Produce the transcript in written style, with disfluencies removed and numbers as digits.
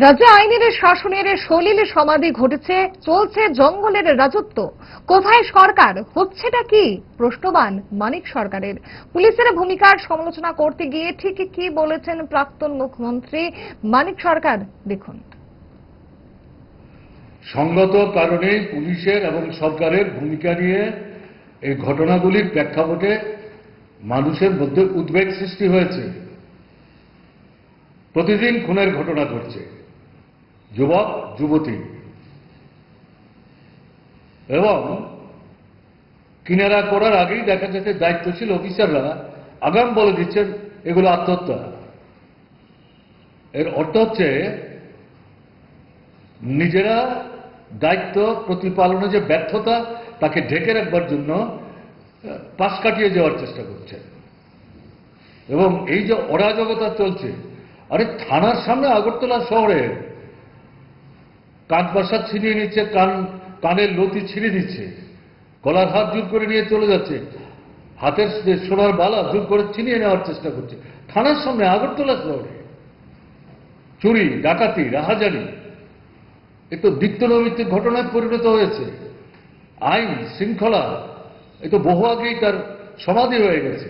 রাজ্যে আইনের শাসনের সলিল সমাধি ঘটেছে, চলছে জঙ্গলের রাজত্ব। কোথায় সরকার, হচ্ছেটা কি? প্রশ্নবান মানিক সরকারের। পুলিশের ভূমিকার সমালোচনা করতে গিয়ে ঠিক কি বলেছেন প্রাক্তন মুখ্যমন্ত্রী মানিক সরকার, দেখুন। সঙ্গত কারণে পুলিশের এবং সরকারের ভূমিকা নিয়ে এই ঘটনাগুলির প্রেক্ষাপটে মানুষের মধ্যে উদ্বেগ সৃষ্টি হয়েছে। প্রতিদিন খুনের ঘটনা ঘটছে, যুবক যুবতী, এবং কিনারা করার আগেই দেখা যাচ্ছে দায়িত্বশীল অফিসাররা আগাম বলে দিচ্ছেন এগুলো আত্মহত্যা। এর অর্থ হচ্ছে নিজেরা দায়িত্ব প্রতিপালনে যে ব্যর্থতা তাকে ঢেকে রাখবার জন্য পাশ কাটিয়ে যাওয়ার চেষ্টা করছে। এবং এই যে অরাজকতা চলছে, আরে থানার সামনে আগরতলা শহরে কান পাশা ছিনিয়ে নিচ্ছে, কানের লতি ছিঁড়ে দিচ্ছে, গলার হাত জোর করে নিয়ে চলে যাচ্ছে, হাতের সোনার বালা জোর করে ছিনিয়ে নেওয়ার চেষ্টা করছে থানার সামনে আগরতলা শহরে। চুরি, ডাকাতি, রাহাজানি, এ তো নিত্যনৈমিত্তিক ঘটনায় পরিণত হয়েছে। আইন শৃঙ্খলা এ তো বহু আগেই তার সমাধি হয়ে গেছে।